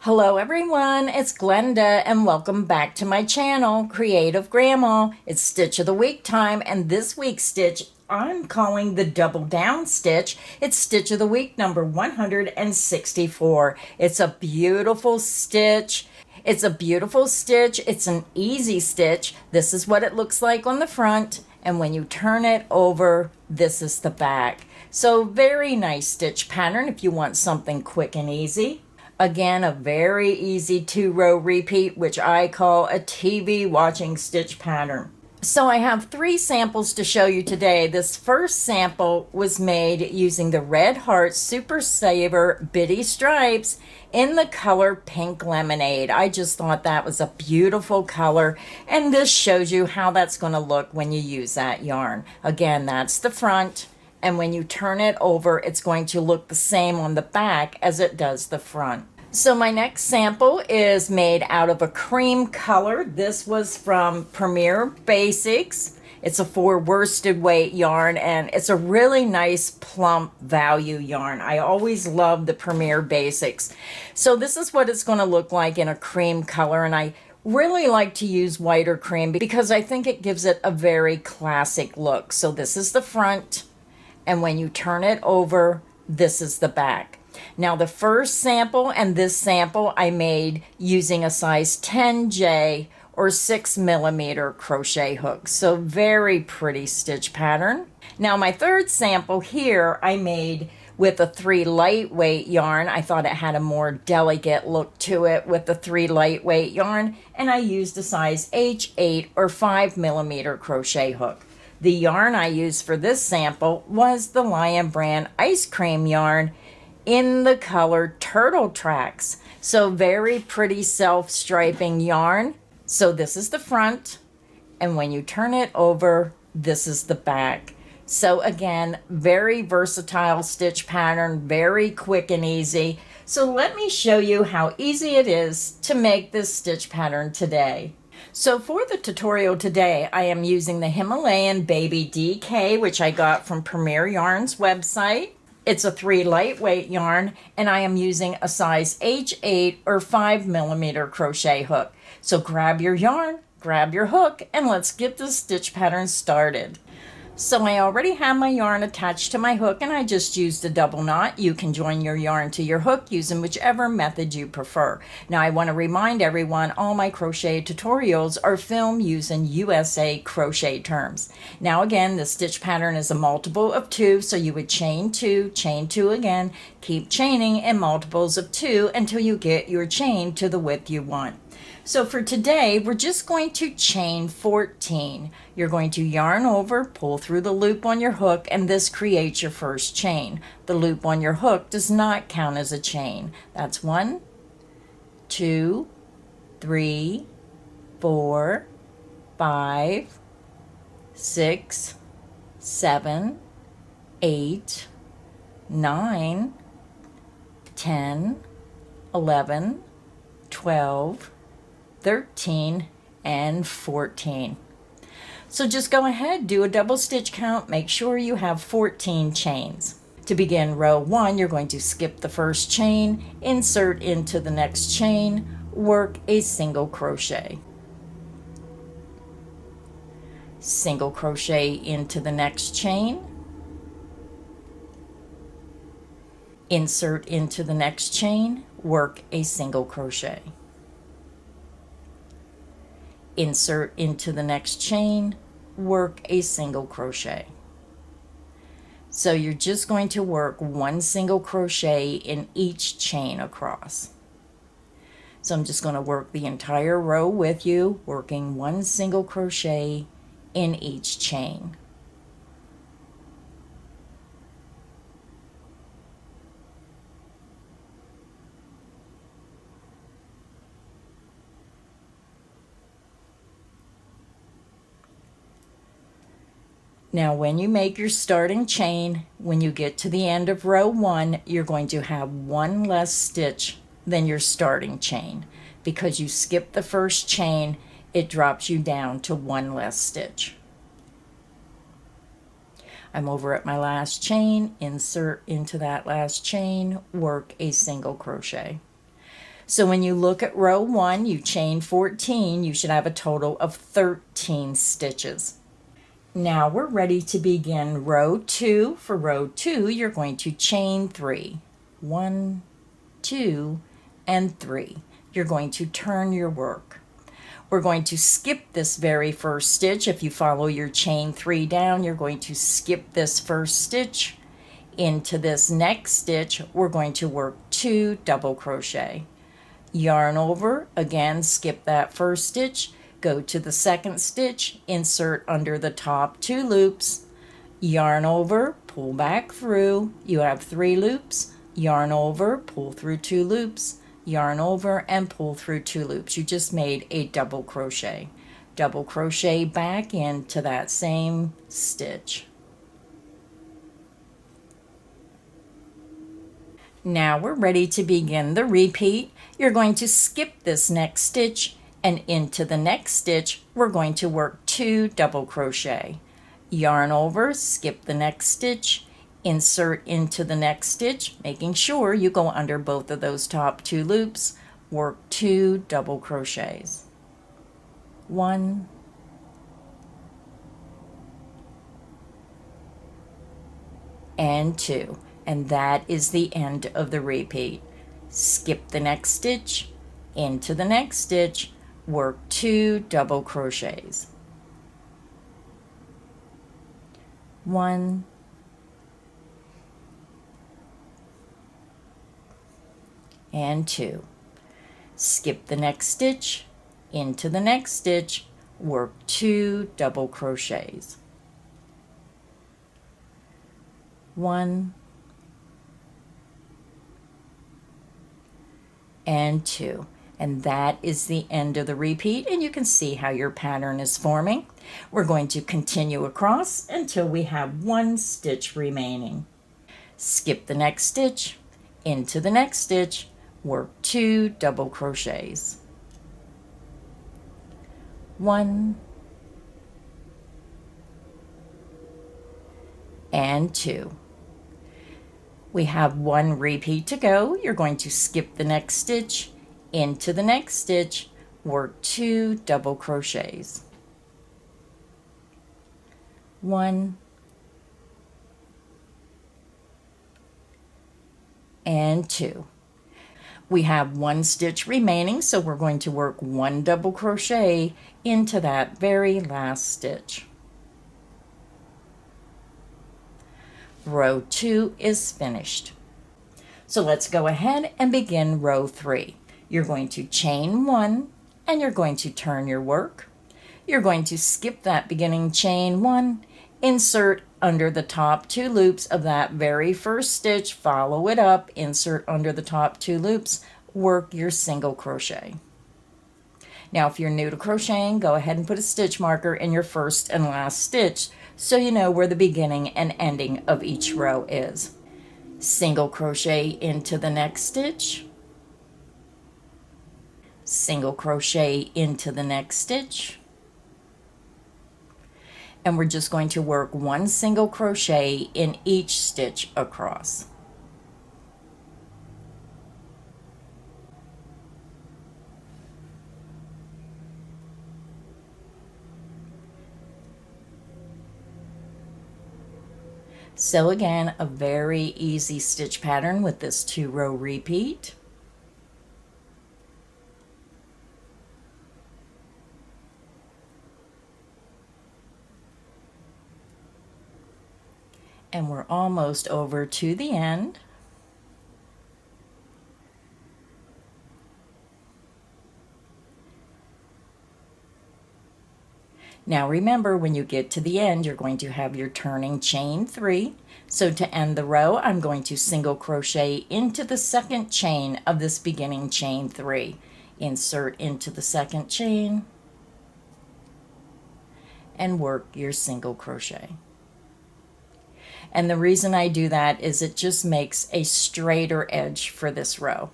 Hello everyone, it's Glenda and welcome back to my channel, Creative Grandma. It's Stitch of the Week time, and this week's stitch I'm calling the double down stitch. It's Stitch of the Week number 164. It's a beautiful stitch. It's an easy stitch. This is what it looks like on the front, and when you turn it over, this is the back. So very nice stitch pattern if you want something quick and easy. Again, a very easy 2-row repeat, which I call a TV watching stitch pattern. So I have 3 samples to show you today. This first sample was made using the Red Heart Super Saver Bitty Stripes in the color Pink Lemonade. I just thought that was a beautiful color, and this shows you how that's going to look when you use that yarn. Again, that's the front. And when you turn it over, it's going to look the same on the back as it does the front. So my next sample is made out of a cream color. This was from Premier Basics. It's a 4 worsted weight yarn, and it's a really nice plump value yarn. I always love the Premier Basics. So this is what it's going to look like in a cream color, and I really like to use white or cream because I think it gives it a very classic look. So this is the front. And when you turn it over, this is the back. Now the first sample and this sample I made using a size 10J or 6mm crochet hook. So very pretty stitch pattern. Now my third sample here I made with a 3 lightweight yarn. I thought it had a more delicate look to it with the 3 lightweight yarn, and I used a size H8 or 5mm crochet hook. The yarn I used for this sample was the Lion Brand Ice Cream yarn in the color Turtle Tracks. So very pretty self-striping yarn. So this is the front, and when you turn it over, this is the back. So again, very versatile stitch pattern, very quick and easy. So let me show you how easy it is to make this stitch pattern today. So for the tutorial today, I am using the Himalayan Baby DK, which I got from Premier Yarn's website. It's a 3 lightweight yarn, and I am using a size H8 or 5mm crochet hook. So grab your yarn, grab your hook, and let's get the stitch pattern started. So I already have my yarn attached to my hook, and I just used a double knot. You can join your yarn to your hook using whichever method you prefer. Now I want to remind everyone all my crochet tutorials are filmed using USA crochet terms. Now again, the stitch pattern is a multiple of 2, so you would chain 2 again, keep chaining in multiples of 2 until you get your chain to the width you want. So for today, we're just going to chain 14. You're going to yarn over, pull through the loop on your hook, and this creates your first chain. The loop on your hook does not count as a chain. That's 1, 2, 3, 4, 5, 6, 7, 8, 9, 10, 11, 12, 13, and 14. So just go ahead, do a double stitch count, make sure you have 14 chains. To begin row 1, you're going to skip the first chain, insert into the next chain, work a single crochet. Single crochet into the next chain, insert into the next chain, work a single crochet. Insert into the next chain, work a single crochet. So you're just going to work 1 single crochet in each chain across. So I'm just going to work the entire row with you, working 1 single crochet in each chain. Now when you make your starting chain, when you get to the end of row 1, you're going to have 1 less stitch than your starting chain. Because you skipped the first chain, it drops you down to 1 less stitch. I'm over at my last chain, insert into that last chain, work a single crochet. So when you look at row 1, you chain 14, you should have a total of 13 stitches. Now we're ready to begin row 2. For row 2, you're going to chain 3. 1, 2, and 3. You're going to turn your work. We're going to skip this very first stitch. If you follow your chain 3 down, you're going to skip this first stitch. Into this next stitch, we're going to work 2 double crochet. Yarn over, again, skip that first stitch, go to the second stitch, insert under the top 2 loops, yarn over, pull back through, you have 3 loops, yarn over, pull through 2 loops, yarn over, and pull through 2 loops. You just made a double crochet. Double crochet back into that same stitch. Now we're ready to begin the repeat. You're going to skip this next stitch, and into the next stitch we're going to work 2 double crochet. Yarn over, skip the next stitch, insert into the next stitch, making sure you go under both of those top 2 loops, work 2 double crochets. 1, and 2. And that is the end of the repeat. Skip the next stitch, into the next stitch, work 2 double crochets. 1, and 2. Skip the next stitch, into the next stitch, work 2 double crochets. 1, and 2. And that is the end of the repeat, and you can see how your pattern is forming. We're going to continue across until we have 1 stitch remaining. Skip the next stitch, into the next stitch, work 2 double crochets. 1, and 2. We have 1 repeat to go. You're going to skip the next stitch, into the next stitch, work 2 double crochets. 1, and 2. We have 1 stitch remaining, so we're going to work 1 double crochet into that very last stitch. Row 2 is finished. So let's go ahead and begin row 3. You're going to chain 1, and you're going to turn your work. You're going to skip that beginning chain 1, insert under the top 2 loops of that very first stitch, follow it up, insert under the top 2 loops, work your single crochet. Now if you're new to crocheting, go ahead and put a stitch marker in your first and last stitch so you know where the beginning and ending of each row is. Single crochet into the next stitch, single crochet into the next stitch, and we're just going to work 1 single crochet in each stitch across. So again, a very easy stitch pattern with this 2-row repeat. And we're almost over to the end. Now remember, when you get to the end, you're going to have your turning chain 3. So to end the row, I'm going to single crochet into the second chain of this beginning chain 3. Insert into the second chain and work your single crochet. And the reason I do that is it just makes a straighter edge for this row.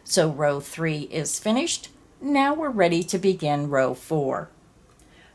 So row 3 is finished. Now we're ready to begin row 4.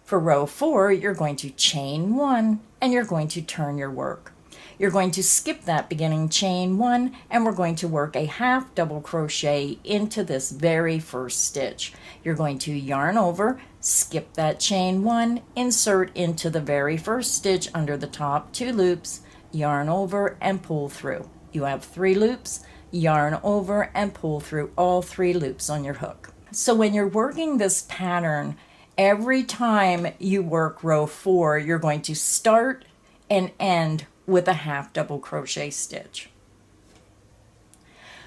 For row 4, you're going to chain 1 and you're going to turn your work. You're going to skip that beginning chain 1, and we're going to work a half double crochet into this very first stitch. You're going to yarn over, skip that chain 1, insert into the very first stitch under the top 2 loops, yarn over and pull through. You have 3 loops, yarn over and pull through all 3 loops on your hook. So when you're working this pattern, every time you work row 4, you're going to start and end with a half double crochet stitch.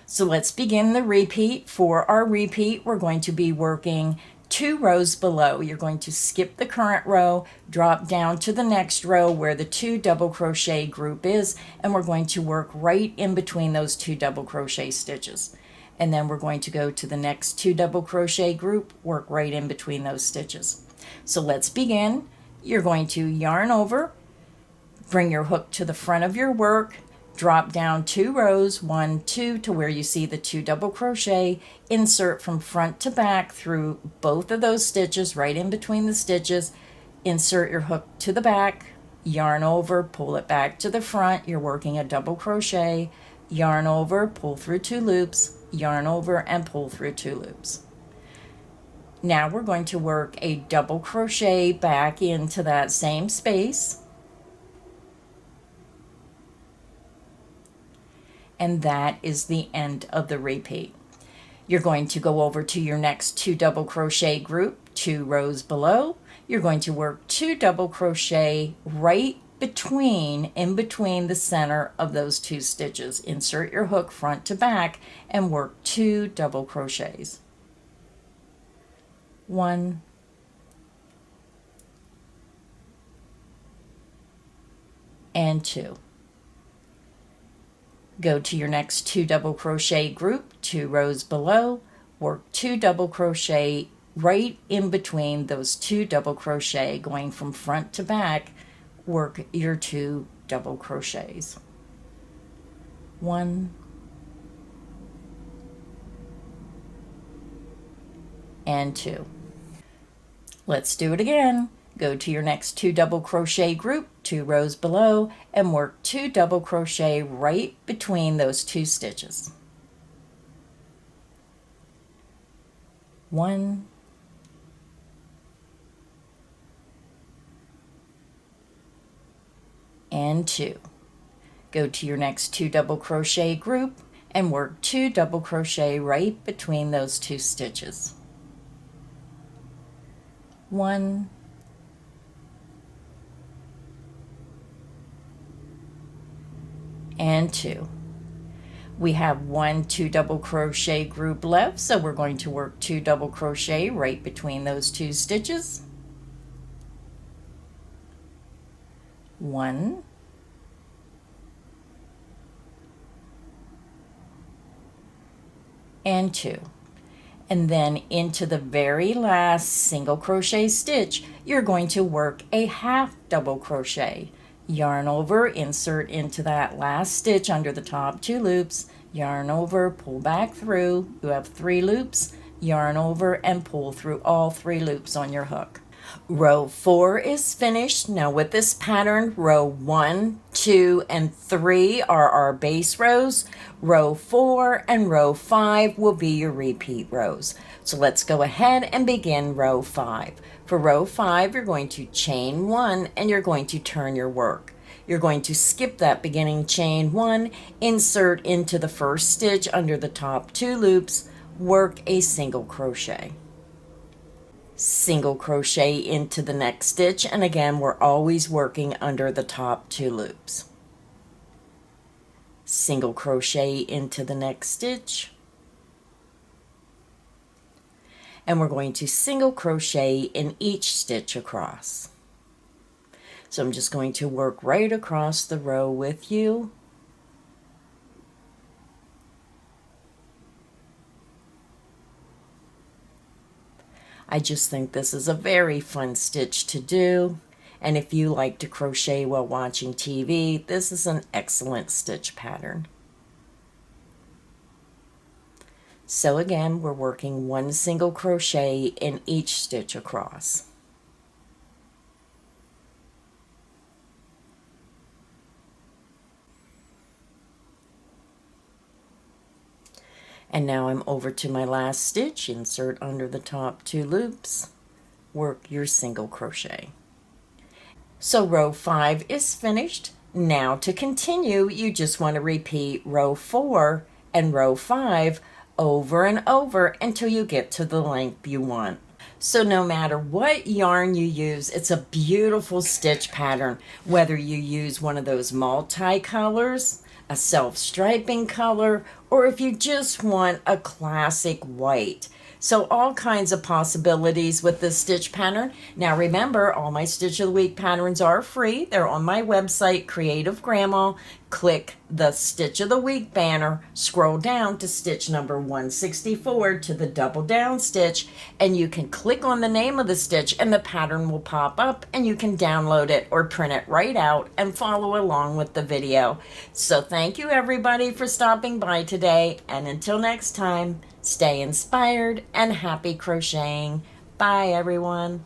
So let's begin the repeat. For our repeat, we're going to be working 2 rows below. You're going to skip the current row, drop down to the next row where the 2 double crochet group is, and we're going to work right in between those 2 double crochet stitches. And then we're going to go to the next 2 double crochet group, work right in between those stitches. So let's begin. You're going to yarn over, bring your hook to the front of your work, drop down 2 rows, 1, 2, to where you see the 2 double crochet, insert from front to back through both of those stitches, right in between the stitches, insert your hook to the back, yarn over, pull it back to the front, you're working a double crochet, yarn over, pull through 2 loops, yarn over and pull through 2 loops. Now we're going to work a double crochet back into that same space. And that is the end of the repeat. You're going to go over to your next 2 double crochet group, 2 rows below. You're going to work 2 double crochet right in between the center of those 2 stitches. Insert your hook front to back and work 2 double crochets. 1, and 2. Go to your next 2 double crochet group, 2 rows below, work 2 double crochet right in between those 2 double crochet, going from front to back, work your 2 double crochets. 1, and 2. Let's do it again. Go to your next 2 double crochet group, 2 rows below, and work 2 double crochet right between those 2 stitches. 1, and 2. Go to your next 2 double crochet group and work 2 double crochet right between those 2 stitches. 1, and 2. We have 1 2 double crochet group left, so we're going to work 2 double crochet right between those 2 stitches. 1, and 2. And then into the very last single crochet stitch, you're going to work a half double crochet. Yarn over, insert into that last stitch under the top 2 loops, yarn over, pull back through. You have 3 loops, yarn over and pull through all 3 loops on your hook. Row 4 is finished. Now with this pattern, row 1, 2, and 3 are our base rows. Row 4 and row 5 will be your repeat rows. So let's go ahead and begin row 5. For row 5, you're going to chain 1 and you're going to turn your work. You're going to skip that beginning chain 1, insert into the first stitch under the top 2 loops, work a single crochet. Single crochet into the next stitch, and again we're always working under the top 2 loops. Single crochet into the next stitch, and we're going to single crochet in each stitch across. So I'm just going to work right across the row with you. I just think this is a very fun stitch to do, and if you like to crochet while watching TV, this is an excellent stitch pattern. So again, we're working 1 single crochet in each stitch across. And now I'm over to my last stitch. Insert under the top 2 loops, work your single crochet. So row 5 is finished. Now to continue, you just want to repeat row 4 and row 5 over and over until you get to the length you want. So no matter what yarn you use, it's a beautiful stitch pattern, whether you use one of those multi-colors, a self-striping color, or if you just want a classic white. So all kinds of possibilities with this stitch pattern. Now remember, all my Stitch of the Week patterns are free. They're on my website, Creative Grandma. Click the Stitch of the Week banner, scroll down to stitch number 164 to the double down stitch, and you can click on the name of the stitch and the pattern will pop up and you can download it or print it right out and follow along with the video. So thank you everybody for stopping by today, and until next time, stay inspired and happy crocheting. Bye everyone.